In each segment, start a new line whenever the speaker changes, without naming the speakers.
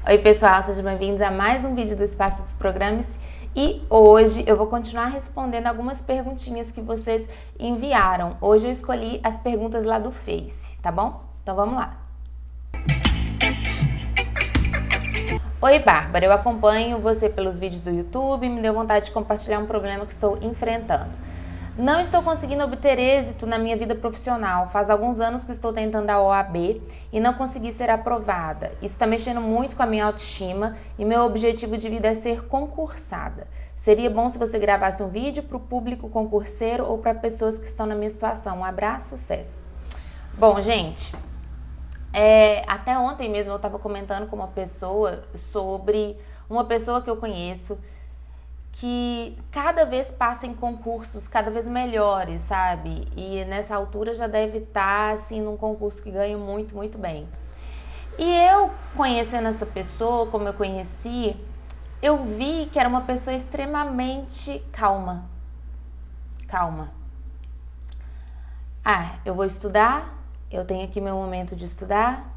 Oi pessoal, sejam bem-vindos a mais um vídeo do Espaço Desprograme-se e hoje eu vou continuar respondendo algumas perguntinhas que vocês enviaram. Hoje eu escolhi as perguntas lá do Face, tá bom? Então vamos lá. Oi Bárbara, eu acompanho você pelos vídeos do YouTube e me deu vontade de compartilhar um problema que estou enfrentando. Não estou conseguindo obter êxito na minha vida profissional. Faz alguns anos que estou tentando a OAB e não consegui ser aprovada. Isso está mexendo muito com a minha autoestima e meu objetivo de vida é ser concursada. Seria bom se você gravasse um vídeo para o público concurseiro ou para pessoas que estão na minha situação. Um abraço, sucesso! Bom, gente, até ontem mesmo eu estava comentando com uma pessoa sobre uma pessoa que eu conheço que cada vez passa em concursos cada vez melhores, sabe? E nessa altura já deve estar, assim, num concurso que ganha muito, muito bem. E eu, conhecendo essa pessoa, como eu conheci, eu vi que era uma pessoa extremamente calma. Calma. Eu vou estudar, eu tenho aqui meu momento de estudar,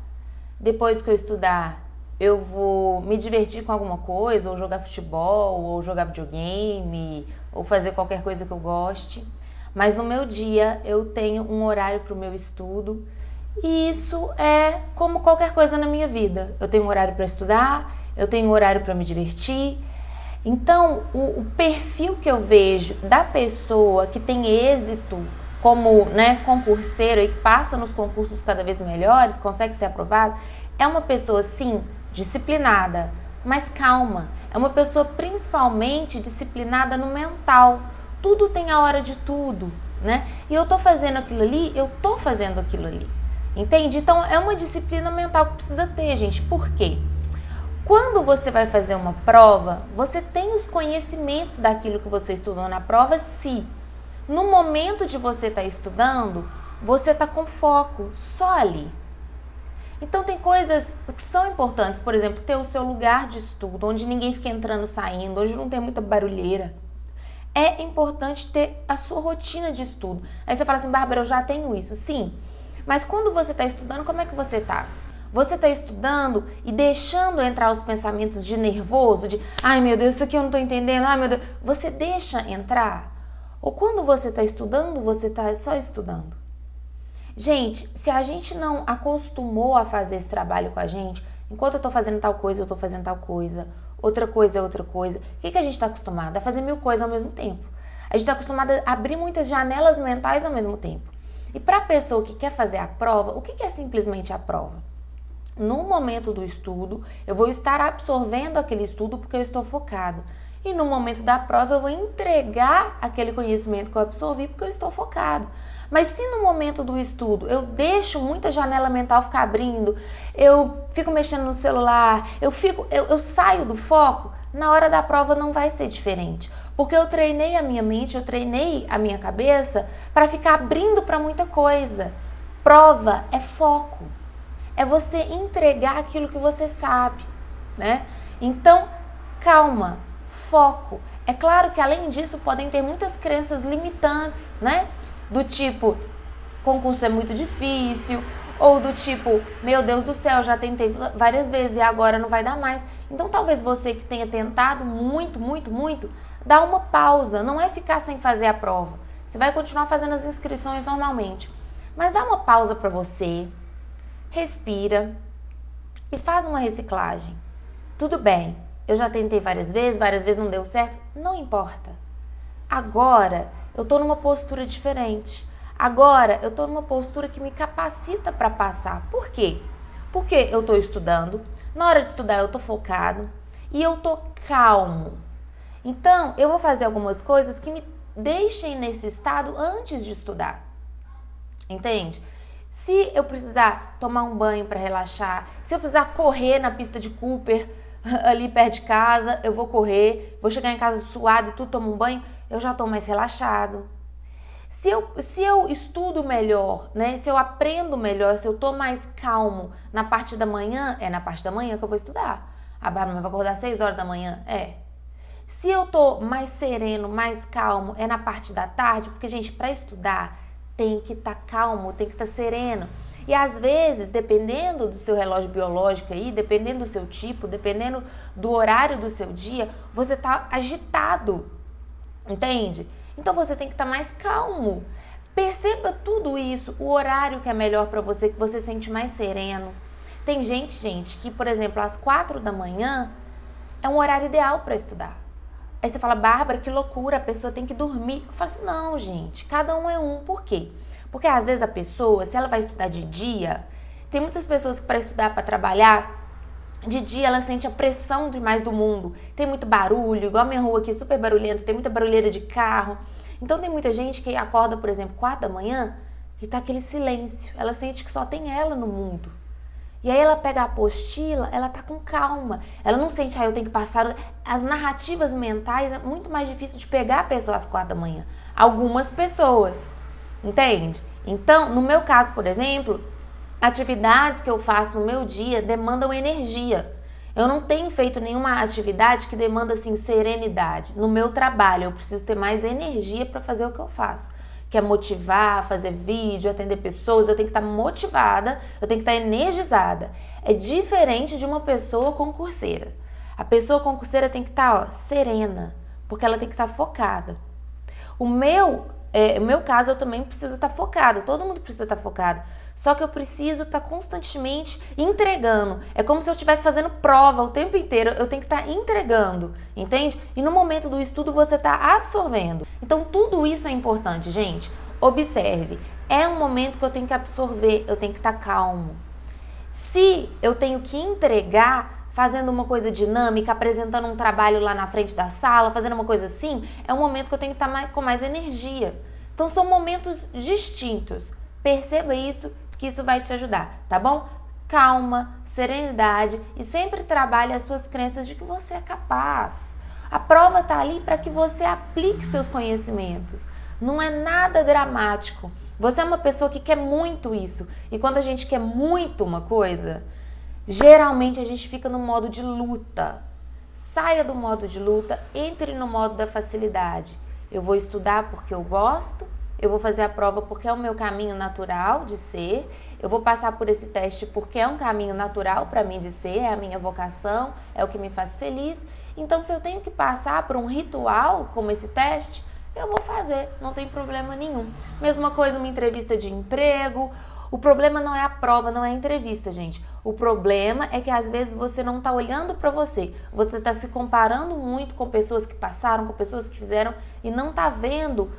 depois que eu estudar, eu vou me divertir com alguma coisa, ou jogar futebol, ou jogar videogame, ou fazer qualquer coisa que eu goste. Mas no meu dia eu tenho um horário para o meu estudo e isso é como qualquer coisa na minha vida. Eu tenho um horário para estudar, eu tenho um horário para me divertir. Então, o perfil que eu vejo da pessoa que tem êxito como concurseiro e que passa nos concursos cada vez melhores, consegue ser aprovado, é uma pessoa, sim, disciplinada, mas calma. É uma pessoa principalmente disciplinada no mental. Tudo tem a hora de tudo, né? E eu tô fazendo aquilo ali, eu tô fazendo aquilo ali. Entende? Então é uma disciplina mental que precisa ter, gente. Por quê? Quando você vai fazer uma prova, você tem os conhecimentos daquilo que você estudou na prova, se no momento de você estar estudando, você tá com foco só ali. Então tem coisas que são importantes, por exemplo, ter o seu lugar de estudo, onde ninguém fica entrando e saindo, onde não tem muita barulheira. É importante ter a sua rotina de estudo. Aí você fala assim, Bárbara, eu já tenho isso. Sim, mas quando você está estudando, como é que você está? Você está estudando e deixando entrar os pensamentos de nervoso, de ai meu Deus, isso aqui eu não estou entendendo, ai meu Deus. Você deixa entrar? Ou quando você está estudando, você está só estudando? Gente, se a gente não acostumou a fazer esse trabalho com a gente, enquanto eu tô fazendo tal coisa, eu tô fazendo tal coisa, outra coisa é outra coisa, o que a gente tá acostumado? A fazer 1000 coisas ao mesmo tempo. A gente tá acostumado a abrir muitas janelas mentais ao mesmo tempo. E pra pessoa que quer fazer a prova, o que é simplesmente a prova? No momento do estudo, eu vou estar absorvendo aquele estudo porque eu estou focado. E no momento da prova, eu vou entregar aquele conhecimento que eu absorvi porque eu estou focado. Mas se no momento do estudo eu deixo muita janela mental ficar abrindo, eu fico mexendo no celular, eu saio do foco, na hora da prova não vai ser diferente. Porque eu treinei a minha mente, eu treinei a minha cabeça para ficar abrindo para muita coisa. Prova é foco. É você entregar aquilo que você sabe, né? Então, calma, foco. É claro que além disso podem ter muitas crenças limitantes, né? Do tipo, concurso é muito difícil, ou do tipo, meu Deus do céu, já tentei várias vezes e agora não vai dar mais. Então talvez você que tenha tentado muito, muito, muito, dá uma pausa, não é ficar sem fazer a prova. Você vai continuar fazendo as inscrições normalmente, mas dá uma pausa para você, respira e faz uma reciclagem. Tudo bem, eu já tentei várias vezes não deu certo, não importa. Agora eu tô numa postura diferente. Agora eu tô numa postura que me capacita para passar. Por quê? Porque eu tô estudando, na hora de estudar eu tô focado e eu tô calmo. Então eu vou fazer algumas coisas que me deixem nesse estado antes de estudar. Entende? Se eu precisar tomar um banho para relaxar, se eu precisar correr na pista de Cooper, ali perto de casa, eu vou correr, vou chegar em casa suado e tudo, tomo um banho, eu já estou mais relaxado. Se eu estudo melhor, né? Se eu aprendo melhor, se eu estou mais calmo na parte da manhã, é na parte da manhã que eu vou estudar. A Bárbara vai acordar às 6 horas da manhã? É. Se eu estou mais sereno, mais calmo, é na parte da tarde, porque, gente, para estudar tem que estar calmo, tem que estar sereno. E às vezes, dependendo do seu relógio biológico aí, dependendo do seu tipo, dependendo do horário do seu dia, você tá agitado, entende? Então você tem que estar mais calmo. Perceba tudo isso, o horário que é melhor para você, que você sente mais sereno. Tem gente, que, por exemplo, às 4 da manhã é um horário ideal para estudar. Aí você fala, Bárbara, que loucura, a pessoa tem que dormir. Eu falo assim, não, gente, cada um é um. Por quê? Porque às vezes a pessoa, se ela vai estudar de dia, tem muitas pessoas que para estudar, para trabalhar, de dia ela sente a pressão demais do mundo. Tem muito barulho, igual a minha rua aqui, super barulhenta, tem muita barulheira de carro. Então tem muita gente que acorda, por exemplo, 4 da manhã e tá aquele silêncio. Ela sente que só tem ela no mundo. E aí ela pega a apostila, ela tá com calma. Ela não sente, eu tenho que passar... As narrativas mentais é muito mais difícil de pegar a pessoa às 4 da manhã. Algumas pessoas, entende? Então, no meu caso, por exemplo, atividades que eu faço no meu dia demandam energia. Eu não tenho feito nenhuma atividade que demanda, assim, serenidade. No meu trabalho, eu preciso ter mais energia para fazer o que eu faço. Que é motivar, fazer vídeo, atender pessoas, eu tenho que estar motivada, eu tenho que estar energizada. É diferente de uma pessoa concurseira. A pessoa concurseira tem que estar, serena, porque ela tem que estar focada. O meu caso, eu também preciso estar focada, todo mundo precisa estar focado. Só que eu preciso estar constantemente entregando. É como se eu estivesse fazendo prova o tempo inteiro. Eu tenho que estar entregando, entende? E no momento do estudo você está absorvendo. Então tudo isso é importante, gente. Observe. É um momento que eu tenho que absorver. Eu tenho que estar calmo. Se eu tenho que entregar fazendo uma coisa dinâmica, apresentando um trabalho lá na frente da sala, fazendo uma coisa assim, é um momento que eu tenho que estar com mais energia. Então são momentos distintos. Perceba isso, que isso vai te ajudar, tá bom? Calma, serenidade e sempre trabalhe as suas crenças de que você é capaz. A prova tá ali para que você aplique seus conhecimentos. Não é nada dramático. Você é uma pessoa que quer muito isso. E quando a gente quer muito uma coisa, geralmente a gente fica no modo de luta. Saia do modo de luta, entre no modo da facilidade. Eu vou estudar porque eu gosto. Eu vou fazer a prova porque é o meu caminho natural de ser. Eu vou passar por esse teste porque é um caminho natural para mim de ser, é a minha vocação, é o que me faz feliz. Então, se eu tenho que passar por um ritual como esse teste, eu vou fazer, não tem problema nenhum. Mesma coisa uma entrevista de emprego. O problema não é a prova, não é a entrevista, gente. O problema é que às vezes você não está olhando para você. Você está se comparando muito com pessoas que passaram, com pessoas que fizeram e não está vendo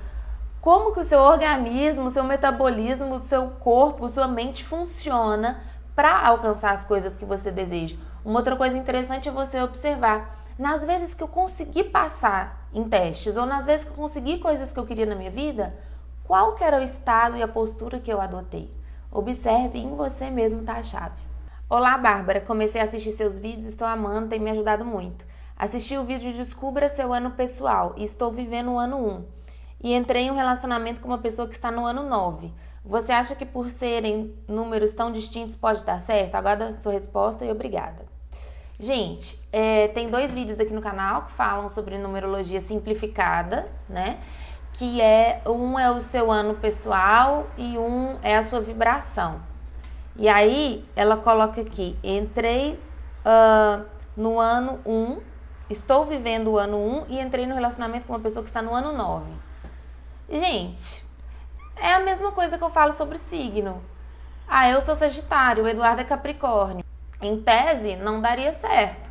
como que o seu organismo, o seu metabolismo, o seu corpo, sua mente funciona para alcançar as coisas que você deseja. Uma outra coisa interessante é você observar. Nas vezes que eu consegui passar em testes ou nas vezes que eu consegui coisas que eu queria na minha vida, qual que era o estado e a postura que eu adotei? Observe em você mesmo, tá a chave. Olá, Bárbara. Comecei a assistir seus vídeos, estou amando, tem me ajudado muito. Assisti o vídeo Descubra Seu Ano Pessoal e estou vivendo o ano 1. E entrei em um relacionamento com uma pessoa que está no ano 9. Você acha que por serem números tão distintos pode dar certo? Aguardo a sua resposta e obrigada. Gente, tem 2 vídeos aqui no canal que falam sobre numerologia simplificada, né? Que um é o seu ano pessoal e um é a sua vibração. E aí, ela coloca aqui, entrei no ano 1, estou vivendo o ano 1 e entrei no relacionamento com uma pessoa que está no ano 9. Gente, é a mesma coisa que eu falo sobre signo. Eu sou Sagitário, o Eduardo é Capricórnio. Em tese, não daria certo.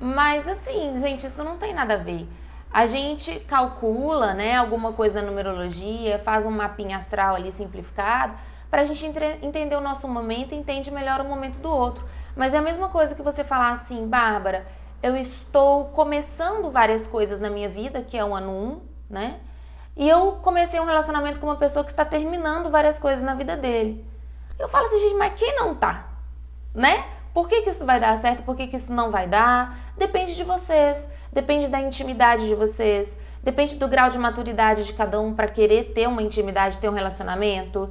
Mas assim, gente, isso não tem nada a ver. A gente calcula, né, alguma coisa na numerologia, faz um mapinha astral ali simplificado, pra gente entender o nosso momento e entende melhor o momento do outro. Mas é a mesma coisa que você falar assim, Bárbara, eu estou começando várias coisas na minha vida, que é o ano 1, né? E eu comecei um relacionamento com uma pessoa que está terminando várias coisas na vida dele. Eu falo assim, gente, mas quem não tá? Né? Por que isso vai dar certo? Por que isso não vai dar? Depende de vocês. Depende da intimidade de vocês. Depende do grau de maturidade de cada um para querer ter uma intimidade, ter um relacionamento.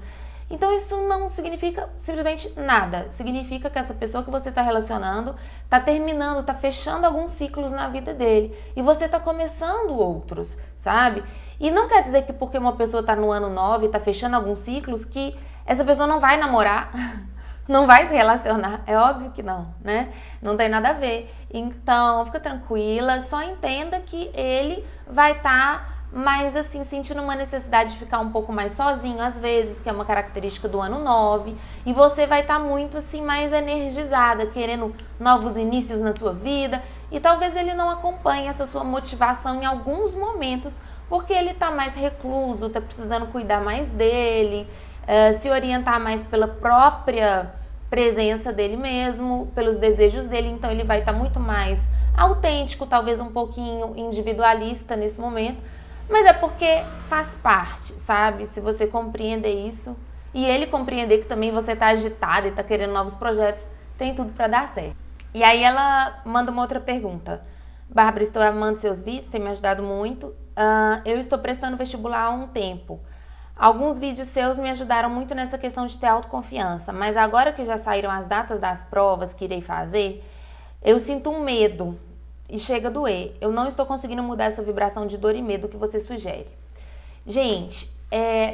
Então isso não significa simplesmente nada. Significa que essa pessoa que você está relacionando está terminando, está fechando alguns ciclos na vida dele. E você está começando outros, sabe? E não quer dizer que porque uma pessoa está no ano 9, está fechando alguns ciclos, que essa pessoa não vai namorar, não vai se relacionar, é óbvio que não, né? Não tem nada a ver. Então, fica tranquila, só entenda que ele vai estar mais assim, sentindo uma necessidade de ficar um pouco mais sozinho às vezes, que é uma característica do ano 9, e você vai estar muito assim, mais energizada, querendo novos inícios na sua vida, e talvez ele não acompanhe essa sua motivação em alguns momentos, porque ele tá mais recluso, tá precisando cuidar mais dele, se orientar mais pela própria presença dele mesmo, pelos desejos dele, então ele vai estar muito mais autêntico, talvez um pouquinho individualista nesse momento, mas é porque faz parte, sabe? Se você compreender isso e ele compreender que também você tá agitada e tá querendo novos projetos, tem tudo para dar certo. E aí ela manda uma outra pergunta. Bárbara, estou amando seus vídeos, tem me ajudado muito. Eu estou prestando vestibular há um tempo. Alguns vídeos seus me ajudaram muito nessa questão de ter autoconfiança, mas agora que já saíram as datas das provas que irei fazer, eu sinto um medo e chega a doer. Eu não estou conseguindo mudar essa vibração de dor e medo que você sugere. Gente,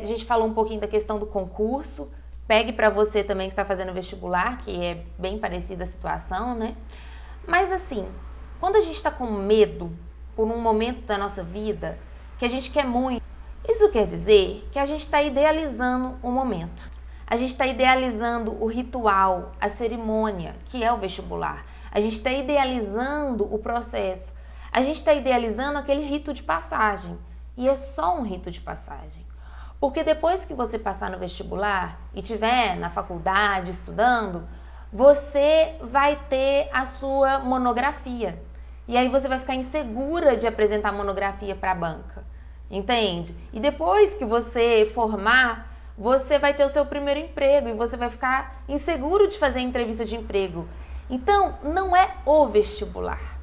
a gente falou um pouquinho da questão do concurso. Pegue para você também que está fazendo vestibular, que é bem parecida a situação, né? Mas assim, quando a gente está com medo por um momento da nossa vida, que a gente quer muito, isso quer dizer que a gente está idealizando o momento. A gente está idealizando o ritual, a cerimônia, que é o vestibular. A gente está idealizando o processo. A gente está idealizando aquele rito de passagem. E é só um rito de passagem. Porque depois que você passar no vestibular e estiver na faculdade estudando, você vai ter a sua monografia. E aí você vai ficar insegura de apresentar a monografia para a banca. Entende? E depois que você formar, você vai ter o seu primeiro emprego e você vai ficar inseguro de fazer entrevista de emprego. Então, não é o vestibular.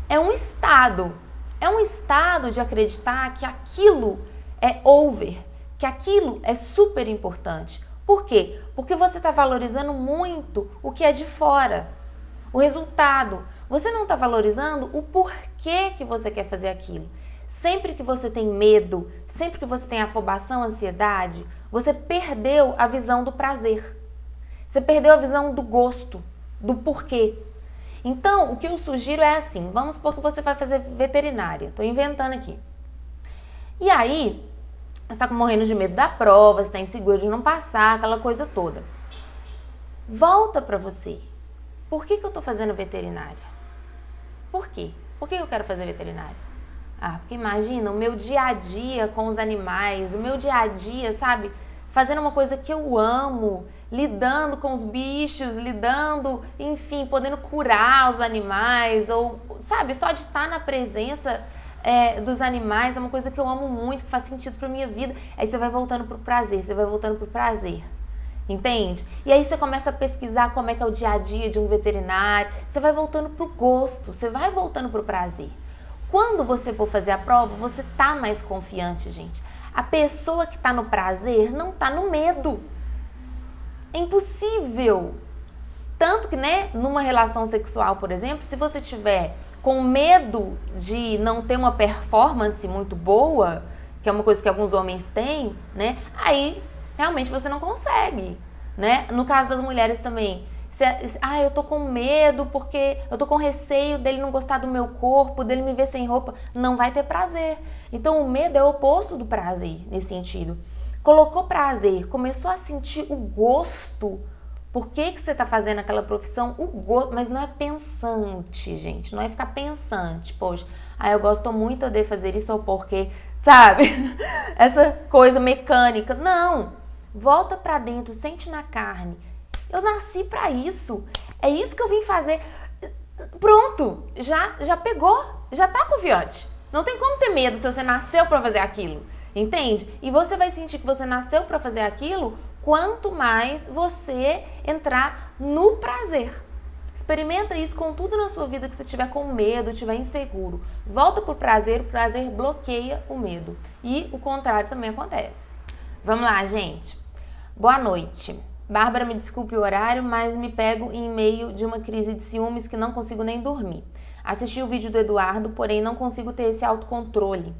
É um estado. É um estado de acreditar que aquilo é over, que aquilo é super importante. Por quê? Porque você está valorizando muito o que é de fora, o resultado. Você não está valorizando o porquê que você quer fazer aquilo. Sempre que você tem medo, sempre que você tem afobação, ansiedade, você perdeu a visão do prazer. Você perdeu a visão do gosto, do porquê. Então, o que eu sugiro é assim, vamos supor que você vai fazer veterinária. Estou inventando aqui. E aí, você está morrendo de medo da prova, você está inseguro de não passar, aquela coisa toda. Volta para você. Por que eu estou fazendo veterinária? Por quê? Por que eu quero fazer veterinária? Porque imagina, o meu dia a dia com os animais, o meu dia a dia, sabe? Fazendo uma coisa que eu amo, lidando com os bichos, enfim, podendo curar os animais, ou, sabe, só de estar na presença dos animais é uma coisa que eu amo muito, que faz sentido pra minha vida. Aí você vai voltando pro prazer, entende? E aí você começa a pesquisar como é que é o dia a dia de um veterinário, você vai voltando pro gosto, você vai voltando pro prazer. Quando você for fazer a prova, você tá mais confiante, gente. A pessoa que tá no prazer não tá no medo. É impossível. Tanto que, né, numa relação sexual, por exemplo, se você tiver com medo de não ter uma performance muito boa, que é uma coisa que alguns homens têm, né, aí realmente você não consegue, né? No caso das mulheres também, eu tô com medo porque eu tô com receio dele não gostar do meu corpo, dele me ver sem roupa, não vai ter prazer. Então o medo é o oposto do prazer nesse sentido. Colocou prazer, começou a sentir o gosto. Por que você tá fazendo aquela profissão? O gosto, mas não é pensante, gente, não é ficar pensante, poxa, eu gosto muito de fazer isso ou porque, sabe? Essa coisa mecânica, não. Volta pra dentro, sente na carne. Eu nasci pra isso. É isso que eu vim fazer. Pronto, já pegou, já tá confiante. Não tem como ter medo se você nasceu pra fazer aquilo, entende? E você vai sentir que você nasceu pra fazer aquilo quanto mais você entrar no prazer. Experimenta isso com tudo na sua vida que você tiver com medo, tiver inseguro. Volta pro prazer, o prazer bloqueia o medo. E o contrário também acontece. Vamos lá, gente. Boa noite. Bárbara, me desculpe o horário, mas me pego em meio de uma crise de ciúmes que não consigo nem dormir. Assisti o vídeo do Eduardo, porém não consigo ter esse autocontrole.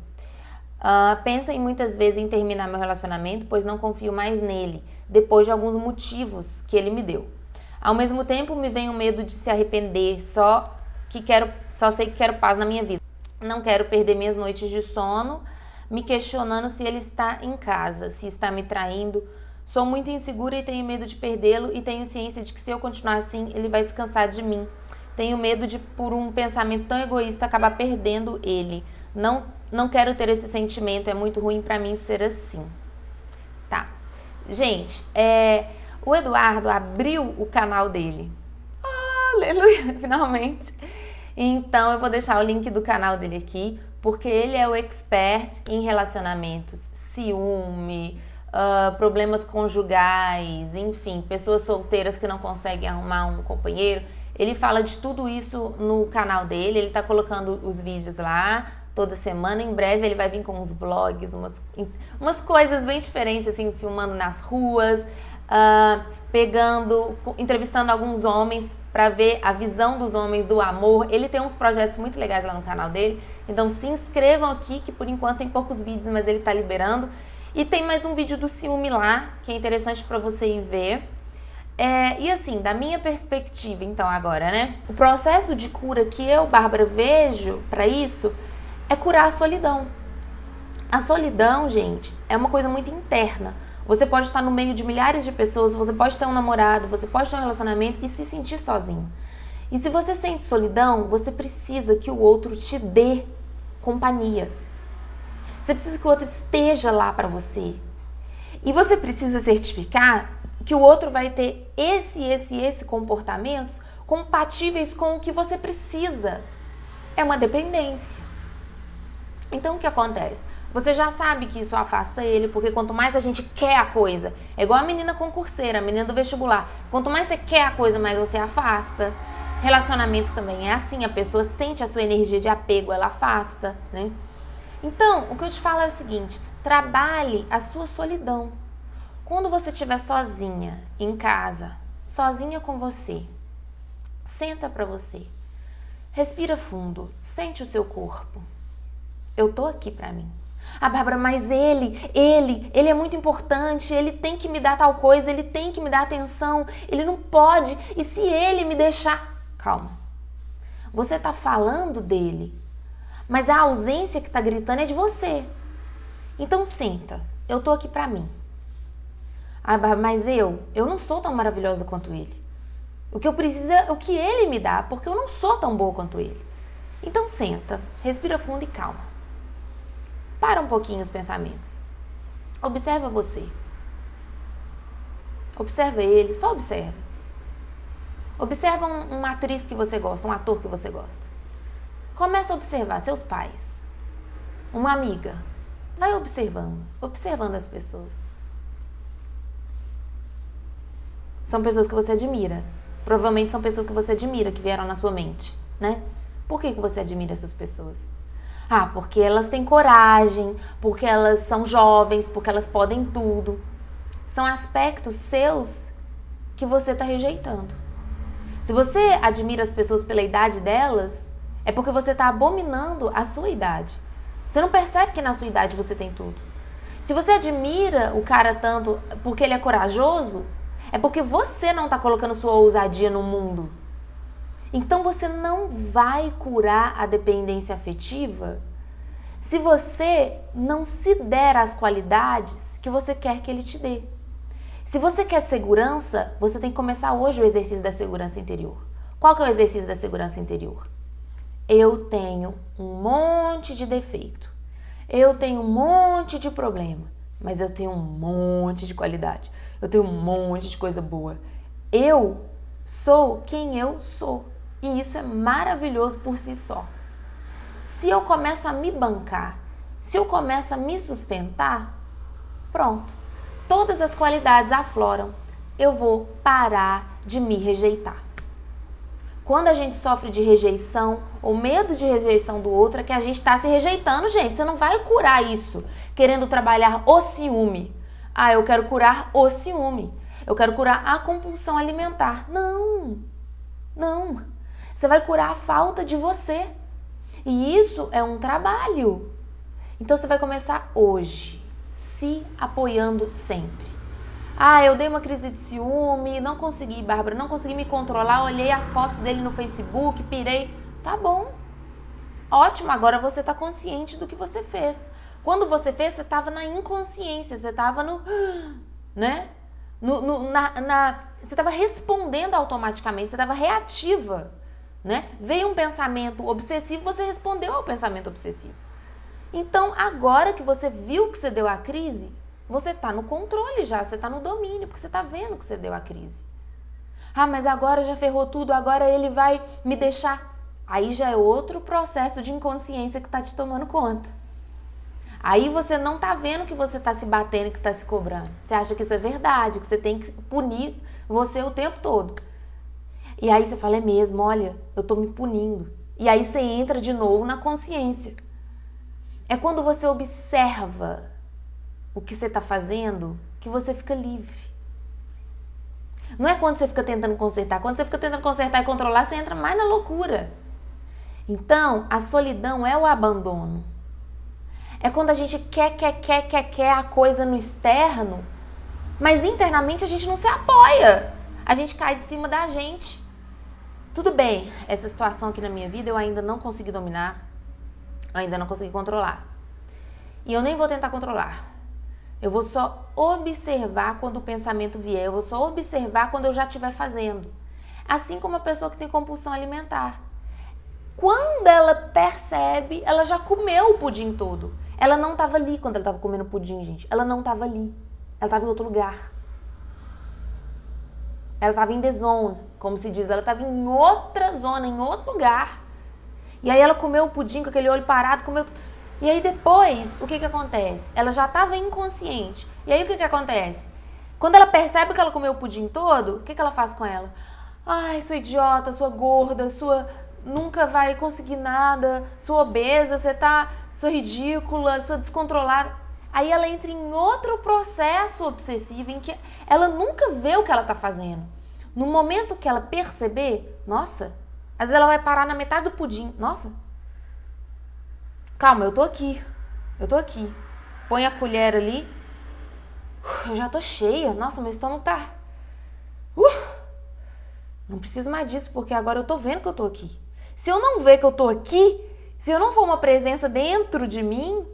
Penso em muitas vezes em terminar meu relacionamento, pois não confio mais nele, depois de alguns motivos que ele me deu. Ao mesmo tempo, me vem o medo de se arrepender, só sei que quero paz na minha vida. Não quero perder minhas noites de sono, me questionando se ele está em casa, se está me traindo. Sou muito insegura e tenho medo de perdê-lo e tenho ciência de que se eu continuar assim, ele vai se cansar de mim. Tenho medo de, por um pensamento tão egoísta, acabar perdendo ele. Não quero ter esse sentimento, é muito ruim pra mim ser assim. Tá. Gente, o Eduardo abriu o canal dele. Aleluia, finalmente. Então eu vou deixar o link do canal dele aqui, porque ele é o expert em relacionamentos, ciúme, problemas conjugais, enfim, pessoas solteiras que não conseguem arrumar um companheiro. Ele fala de tudo isso no canal dele, ele tá colocando os vídeos lá toda semana. Em breve ele vai vir com uns vlogs, umas coisas bem diferentes, assim, filmando nas ruas, entrevistando alguns homens para ver a visão dos homens do amor. Ele tem uns projetos muito legais lá no canal dele, então se inscrevam aqui, que por enquanto tem poucos vídeos, mas ele tá liberando. E tem mais um vídeo do ciúme lá, que é interessante para você ir ver. E assim, da minha perspectiva, então, agora, né? O processo de cura que eu, Bárbara, vejo para isso é curar a solidão. A solidão, gente, é uma coisa muito interna. Você pode estar no meio de milhares de pessoas, você pode ter um namorado, você pode ter um relacionamento e se sentir sozinho. E se você sente solidão, você precisa que o outro te dê companhia. Você precisa que o outro esteja lá para você. E você precisa certificar que o outro vai ter esse comportamentos compatíveis com o que você precisa. É uma dependência. Então, o que acontece? Você já sabe que isso afasta ele, porque quanto mais a gente quer a coisa, é igual a menina concurseira, a menina do vestibular. Quanto mais você quer a coisa, mais você afasta. Relacionamentos também é assim, a pessoa sente a sua energia de apego, ela afasta, né? Então, o que eu te falo é o seguinte, trabalhe a sua solidão. Quando você estiver sozinha, em casa, sozinha com você, senta pra você, respira fundo, sente o seu corpo. Eu tô aqui pra mim. Bárbara, mas ele é muito importante, ele tem que me dar tal coisa, ele tem que me dar atenção, ele não pode, e se ele me deixar... Calma. Você tá falando dele, mas a ausência que tá gritando é de você. Então senta, eu tô aqui pra mim. Mas eu não sou tão maravilhosa quanto ele. O que eu preciso é o que ele me dá, porque eu não sou tão boa quanto ele. Então senta, respira fundo e calma. Para um pouquinho os pensamentos. Observa você. Observa ele, só observa. Observa uma atriz que você gosta, um ator que você gosta. Começa a observar seus pais, uma amiga. Vai observando as pessoas. São pessoas que você admira. Provavelmente são pessoas que você admira, que vieram na sua mente, né? Por que você admira essas pessoas? Porque elas têm coragem, porque elas são jovens, porque elas podem tudo. São aspectos seus que você está rejeitando. Se você admira as pessoas pela idade delas, é porque você está abominando a sua idade. Você não percebe que na sua idade você tem tudo. Se você admira o cara tanto porque ele é corajoso, é porque você não está colocando sua ousadia no mundo. Então você não vai curar a dependência afetiva se você não se der as qualidades que você quer que ele te dê. Se você quer segurança, você tem que começar hoje o exercício da segurança interior. Qual que é o exercício da segurança interior? Eu tenho um monte de defeito. Eu tenho um monte de problema. Mas eu tenho um monte de qualidade. Eu tenho um monte de coisa boa. Eu sou quem eu sou. E isso é maravilhoso por si só. Se eu começo a me bancar, se eu começo a me sustentar, pronto. Todas as qualidades afloram. Eu vou parar de me rejeitar. Quando a gente sofre de rejeição ou medo de rejeição do outro, é que a gente está se rejeitando, gente. Você não vai curar isso querendo trabalhar o ciúme. Eu quero curar o ciúme. Eu quero curar a compulsão alimentar. Não. Você vai curar a falta de você. E isso é um trabalho. Então você vai começar hoje, se apoiando sempre. Ah, eu dei uma crise de ciúme, não consegui, Bárbara, não consegui me controlar, olhei as fotos dele no Facebook, pirei. Tá bom. Ótimo, agora você tá consciente do que você fez. Quando você fez, você tava na inconsciência, você tava no... né? Você tava respondendo automaticamente, você tava reativa, né? Veio um pensamento obsessivo, você respondeu ao pensamento obsessivo. Então, agora que você viu que você deu a crise, você tá no controle já, você tá no domínio, porque você tá vendo que você deu a crise. Ah, mas agora já ferrou tudo, agora ele vai me deixar... Aí já é outro processo de inconsciência que tá te tomando conta. Aí você não tá vendo que você tá se batendo, que tá se cobrando. Você acha que isso é verdade, que você tem que punir você o tempo todo. E aí você fala, é mesmo, olha, eu tô me punindo. E aí você entra de novo na consciência. É quando você observa o que você tá fazendo que você fica livre. Não é quando você fica tentando consertar. Quando você fica tentando consertar e controlar, você entra mais na loucura. Então, a solidão é o abandono. É quando a gente quer a coisa no externo, mas internamente a gente não se apoia. A gente cai de cima da gente. Tudo bem, essa situação aqui na minha vida eu ainda não consegui dominar, eu ainda não consegui controlar. E eu nem vou tentar controlar. Eu vou só observar quando o pensamento vier, eu vou só observar quando eu já estiver fazendo. Assim como a pessoa que tem compulsão alimentar. Quando ela percebe, ela já comeu o pudim todo. Ela não estava ali quando ela estava comendo pudim, gente. Ela não estava ali. Ela estava em outro lugar. Ela estava in the zone, como se diz. Ela estava em outra zona, em outro lugar. E aí ela comeu o pudim com aquele olho parado, comeu... E aí depois, o que acontece? Ela já estava inconsciente. E aí o que acontece? Quando ela percebe que ela comeu o pudim todo, o que ela faz com ela? Ai, sua idiota, sua gorda, sua... nunca vai conseguir nada, sua obesa, sua ridícula, sua descontrolada. Aí ela entra em outro processo obsessivo em que ela nunca vê o que ela tá fazendo. No momento que ela perceber, nossa, às vezes ela vai parar na metade do pudim. Nossa, calma, eu tô aqui. Põe a colher ali. Eu já tô cheia. Nossa, meu estômago tá... Não preciso mais disso, porque agora eu tô vendo que eu tô aqui. Se eu não ver que eu tô aqui, se eu não for uma presença dentro de mim,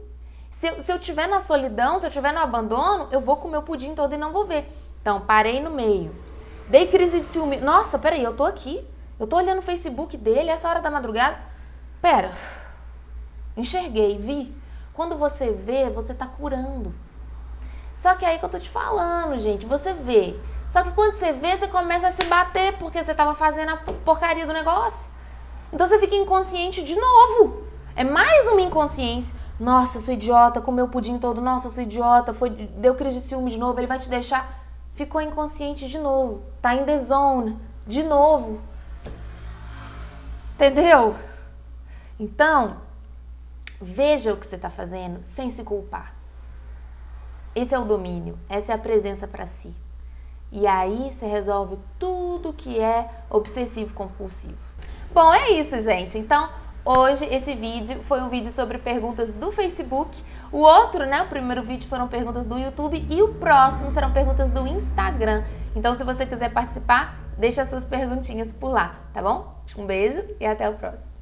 se eu estiver na solidão, se eu estiver no abandono, eu vou comer o pudim todo e não vou ver. Então, parei no meio. Dei crise de ciúme. Nossa, peraí, eu tô aqui. Eu tô olhando o Facebook dele, essa hora da madrugada. Pera, enxerguei, vi. Quando você vê, você tá curando. Só que aí que eu tô te falando, gente, você vê. Só que quando você vê, você começa a se bater porque você tava fazendo a porcaria do negócio. Então você fica inconsciente de novo. É mais uma inconsciência. Nossa, sou idiota, comeu o pudim todo. Nossa, sou idiota, deu crise de ciúme de novo, ele vai te deixar. Ficou inconsciente de novo. Tá in the zone de novo. Entendeu? Então, veja o que você tá fazendo sem se culpar. Esse é o domínio, essa é a presença para si. E aí você resolve tudo que é obsessivo-compulsivo. Bom, é isso, gente. Então, hoje esse vídeo foi um vídeo sobre perguntas do Facebook. O outro, né, o primeiro vídeo foram perguntas do YouTube e o próximo serão perguntas do Instagram. Então, se você quiser participar, deixa as suas perguntinhas por lá, tá bom? Um beijo e até o próximo.